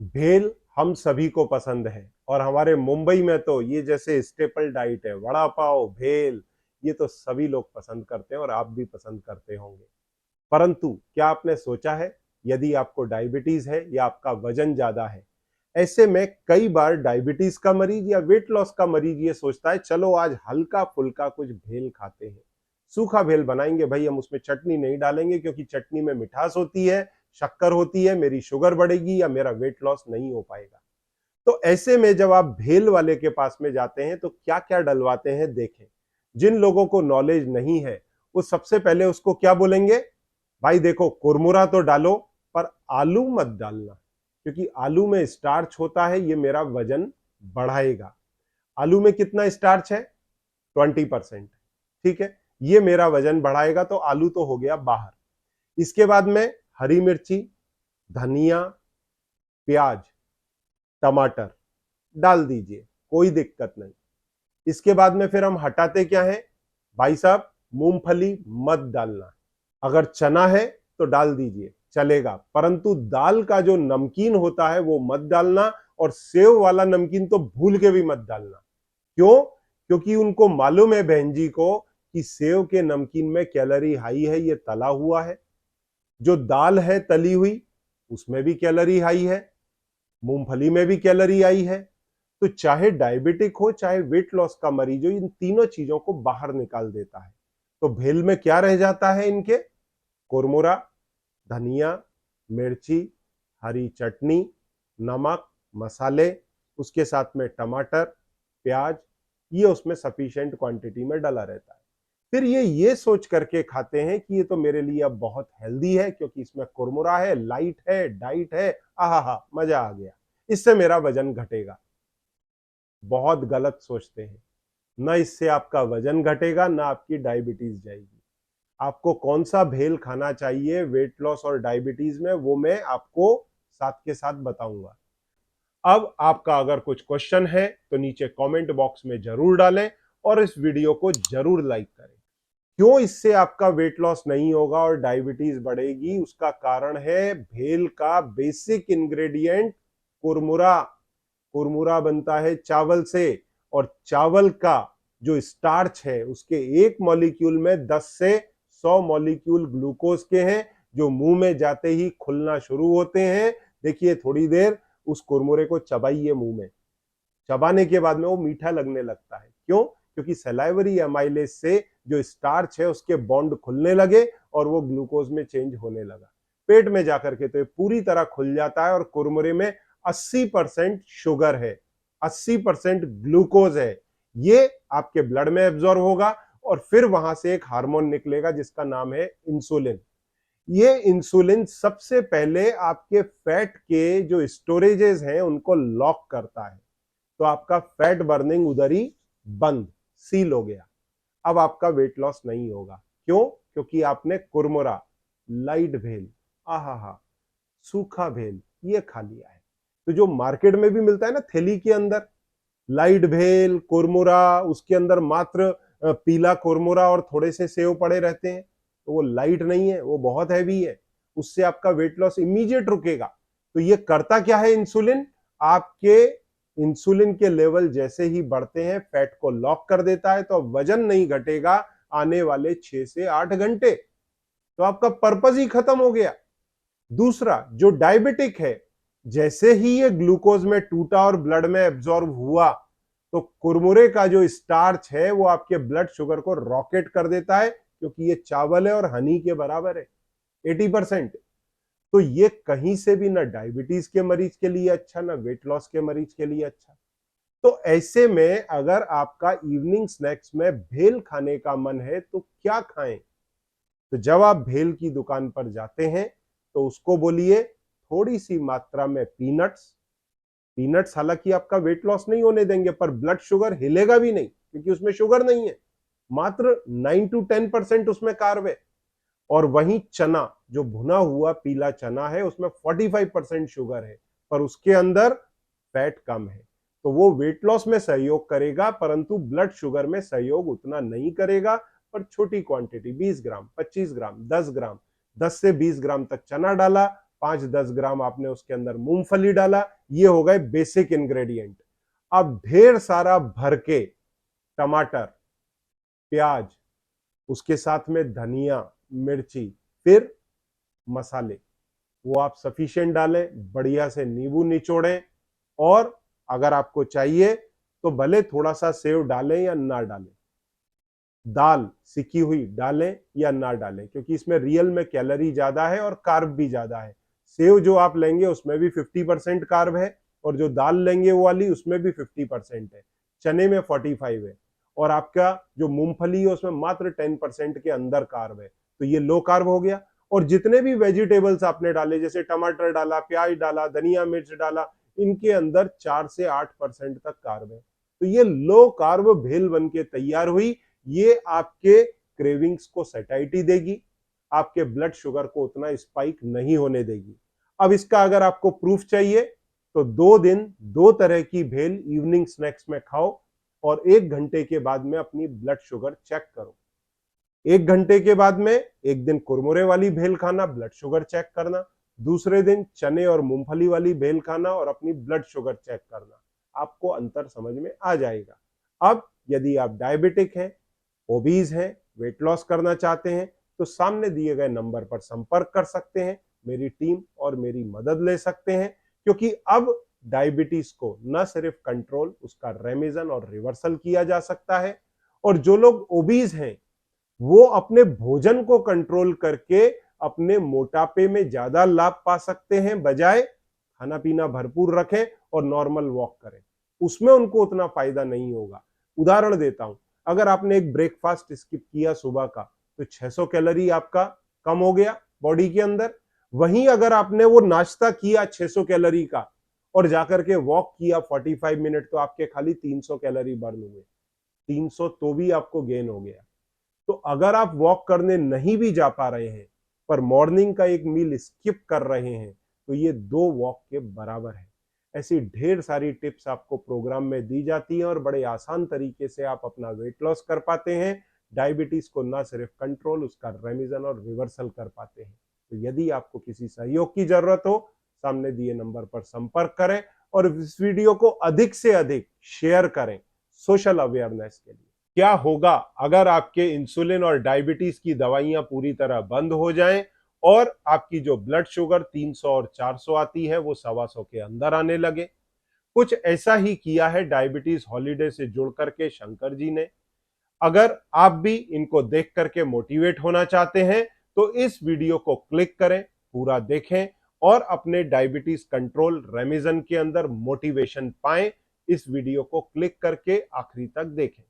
भेल हम सभी को पसंद है और हमारे मुंबई में तो ये जैसे स्टेपल डाइट है। वड़ा पाव, भेल, ये तो सभी लोग पसंद करते हैं और आप भी पसंद करते होंगे। परंतु क्या आपने सोचा है, यदि आपको डायबिटीज है या आपका वजन ज्यादा है, ऐसे में कई बार डायबिटीज का मरीज या वेट लॉस का मरीज ये सोचता है चलो आज हल्का फुल्का कुछ भेल खाते हैं। सूखा भेल बनाएंगे भाई, हम उसमें चटनी नहीं डालेंगे क्योंकि चटनी में मिठास होती है, शक्कर होती है, मेरी शुगर बढ़ेगी या मेरा वेट लॉस नहीं हो पाएगा। तो ऐसे में जब आप भेल वाले के पास में जाते हैं तो क्या क्या डलवाते हैं देखें। जिन लोगों को नॉलेज नहीं है वो सबसे पहले उसको क्या बोलेंगे, भाई देखो कुरमुरा तो डालो पर आलू मत डालना, क्योंकि आलू में स्टार्च होता है, ये मेरा वजन बढ़ाएगा। आलू में कितना स्टार्च है? 20%। ठीक है, ये मेरा वजन बढ़ाएगा, तो आलू तो हो गया बाहर। इसके बाद में हरी मिर्ची, धनिया, प्याज, टमाटर डाल दीजिए, कोई दिक्कत नहीं। इसके बाद में फिर हम हटाते क्या है, भाई साहब मूंगफली मत डालना। अगर चना है तो डाल दीजिए, चलेगा, परंतु दाल का जो नमकीन होता है वो मत डालना, और सेव वाला नमकीन तो भूल के भी मत डालना। क्यों? क्योंकि उनको मालूम है बहन जी को कि सेव के नमकीन में कैलोरी हाई है, ये तला हुआ है। जो दाल है तली हुई उसमें भी कैलोरी हाई है, मूंगफली में भी कैलोरी हाई है। तो चाहे डायबिटिक हो चाहे वेट लॉस का मरीज हो, इन तीनों चीजों को बाहर निकाल देता है। तो भेल में क्या रह जाता है इनके? कुरमुरा, धनिया, मिर्ची, हरी चटनी, नमक, मसाले, उसके साथ में टमाटर, प्याज, ये उसमें सफिशिएंट क्वांटिटी में डला रहता है। फिर ये सोच करके खाते हैं कि ये तो मेरे लिए अब बहुत हेल्दी है क्योंकि इसमें कुरमुरा है, लाइट है, डाइट है, आहा मजा आ गया, इससे मेरा वजन घटेगा। बहुत गलत सोचते हैं। ना इससे आपका वजन घटेगा, ना आपकी डायबिटीज जाएगी। आपको कौन सा भेल खाना चाहिए वेट लॉस और डायबिटीज में, वो मैं आपको साथ के साथ बताऊंगा। अब आपका अगर कुछ क्वेश्चन है तो नीचे कमेंट बॉक्स में जरूर डालें और इस वीडियो को जरूर लाइक करें। क्यों इससे आपका वेट लॉस नहीं होगा और डायबिटीज बढ़ेगी? उसका कारण है भेल का बेसिक इंग्रेडिएंट कुरमुरा। कुरमुरा बनता है चावल से, और चावल का जो स्टार्च है उसके एक मॉलिक्यूल में 10 से 100 मॉलिक्यूल ग्लूकोज के हैं, जो मुंह में जाते ही खुलना शुरू होते हैं। देखिए थोड़ी देर उस कुरमुरे को चबाइए मुंह में, चबाने के बाद में वो मीठा लगने लगता है। क्यों? क्योंकि सलाइवरी एमाइलेज से जो स्टार्च है उसके बॉन्ड खुलने लगे और वो ग्लूकोज में चेंज होने लगा। पेट में जाकर के तो ये पूरी तरह खुल जाता है और कुरमुरे में 80% शुगर है, 80% ग्लूकोज है। ये आपके ब्लड में एब्जॉर्ब होगा और फिर वहां से एक हार्मोन निकलेगा जिसका नाम है इंसुलिन। ये इंसुलिन सबसे पहले आपके फैट के जो स्टोरेजेस हैं उनको लॉक करता है। तो आपका फैट बर्निंग उधर ही बंद, सील हो गया। अब आपका वेट लॉस नहीं होगा। क्यों? क्योंकि आपने कुरमुरा, लाइट भेल, आहा, सूखा भेल ये खा लिया है। तो जो मार्केट में भी मिलता है ना थैली के अंदर, लाइट भेल, कुरमुरा, उसके अंदर मात्र पीला कुरमुरा और थोड़े से सेव पड़े रहते हैं, तो वो लाइट नहीं है, वो बहुत हैवी है। उससे आपका वेट लॉस इमीडिएट रुकेगा। तो ये करता क्या है इंसुलिन? आपके इंसुलिन के लेवल जैसे ही बढ़ते हैं फैट को लॉक कर देता है, तो अब वजन नहीं घटेगा आने वाले 6 से 8 घंटे। तो आपका पर्पस ही खत्म हो गया। दूसरा, जो डायबिटिक है, जैसे ही ये ग्लूकोज में टूटा और ब्लड में एब्जॉर्ब हुआ, तो कुरमुरे का जो स्टार्च है वो आपके ब्लड शुगर को रॉकेट कर देता है, क्योंकि ये चावल है और हनी के बराबर है, 80%। तो ये कहीं से भी ना डायबिटीज के मरीज के लिए अच्छा, ना वेट लॉस के मरीज के लिए अच्छा। तो ऐसे में अगर आपका इवनिंग स्नैक्स में भेल खाने का मन है तो क्या खाएं? तो जब आप भेल की दुकान पर जाते हैं तो उसको बोलिए थोड़ी सी मात्रा में पीनट्स। पीनट्स हालांकि आपका वेट लॉस नहीं होने देंगे, पर ब्लड शुगर हिलेगा भी नहीं क्योंकि उसमें शुगर नहीं है, मात्र 9 to 10% उसमें कार्ब है। और वहीं चना, जो भुना हुआ पीला चना है, उसमें 45% शुगर है, पर उसके अंदर फैट कम है। तो वो वेट लॉस में सहयोग करेगा, परंतु ब्लड शुगर में सहयोग उतना नहीं करेगा। पर छोटी क्वांटिटी, 20 ग्राम, 25 ग्राम, 10 ग्राम, 10 से 20 ग्राम तक चना डाला 5-10 ग्राम आपने उसके अंदर मूंगफली डाला, ये हो गए बेसिक इंग्रेडिएंट। अब ढेर सारा भर के टमाटर, प्याज, उसके साथ में धनिया, मिर्ची, फिर मसाले, वो आप सफिशिएंट डालें, बढ़िया से नींबू निचोड़ें, और अगर आपको चाहिए तो भले थोड़ा सा सेव डालें या ना डालें, दाल सिकी हुई डालें या ना डालें, क्योंकि इसमें रियल में कैलोरी ज्यादा है और कार्ब भी ज्यादा है। सेव जो आप लेंगे उसमें भी 50% कार्ब है, और जो दाल लेंगे वो वाली उसमें भी 50% है, चने में 45 है, और आपका जो मूंगफली है उसमें मात्र 10% के अंदर कार्ब है, तो ये लो कार्ब हो गया। और जितने भी वेजिटेबल्स आपने डाले, जैसे टमाटर डाला, प्याज डाला, धनिया मिर्च डाला, इनके अंदर 4 से 8% तक कार्ब है, तो ये लो कार्ब भेल बन के तैयार हुई। ये आपके क्रेविंग्स को सैटिस्फाई देगी, आपके ब्लड शुगर को उतना स्पाइक नहीं होने देगी। अब इसका अगर आपको प्रूफ चाहिए तो 2 दिन 2 तरह की भेल इवनिंग स्नैक्स में खाओ, और 1 घंटे के बाद में अपनी ब्लड शुगर चेक करो। 1 घंटे के बाद में एक दिन कुरमुरे वाली भेल खाना, ब्लड शुगर चेक करना, दूसरे दिन चने और मूंगफली वाली भेल खाना और अपनी ब्लड शुगर चेक करना, आपको अंतर समझ में आ जाएगा। अब यदि आप डायबिटिक हैं, ओबीज हैं, वेट लॉस करना चाहते हैं, तो सामने दिए गए नंबर पर संपर्क कर सकते हैं, मेरी टीम और मेरी मदद ले सकते हैं, क्योंकि अब डायबिटीज को न सिर्फ कंट्रोल, उसका रेमिजन और रिवर्सल किया जा सकता है। और जो लोग ओबीज हैं वो अपने भोजन को कंट्रोल करके अपने मोटापे में ज्यादा लाभ पा सकते हैं, बजाय खाना पीना भरपूर रखें और नॉर्मल वॉक करें, उसमें उनको उतना फायदा नहीं होगा। उदाहरण देता हूं, अगर आपने एक ब्रेकफास्ट स्किप किया सुबह का, तो 600 कैलोरी आपका कम हो गया बॉडी के अंदर। वहीं अगर आपने वो नाश्ता किया 600 कैलोरी का और जाकर के वॉक किया 45 मिनट, तो आपके खाली 300 कैलोरी बर्न हुए, 300 तो भी आपको गेन हो गया। तो अगर आप वॉक करने नहीं भी जा पा रहे हैं, पर मॉर्निंग का एक मील स्किप कर रहे हैं, तो ये 2 वॉक के बराबर है। ऐसी ढेर सारी टिप्स आपको प्रोग्राम में दी जाती हैं और बड़े आसान तरीके से आप अपना वेट लॉस कर पाते हैं, डायबिटीज को ना सिर्फ कंट्रोल, उसका रेमिजन और रिवर्सल कर पाते हैं। तो यदि आपको किसी सहयोग की जरूरत हो, सामने दिए नंबर पर संपर्क करें और इस वीडियो को अधिक से अधिक शेयर करें सोशल अवेयरनेस के लिए। क्या होगा अगर आपके इंसुलिन और डायबिटीज की दवाइयां पूरी तरह बंद हो जाएं और आपकी जो ब्लड शुगर 300 और 400 आती है वो 125 के अंदर आने लगे? कुछ ऐसा ही किया है डायबिटीज हॉलीडे से जुड़ करके शंकर जी ने। अगर आप भी इनको देख करके मोटिवेट होना चाहते हैं तो इस वीडियो को क्लिक करें, पूरा देखें और अपने डायबिटीज कंट्रोल रेमिजन के अंदर मोटिवेशन पाएं। इस वीडियो को क्लिक करके आखिरी तक देखें।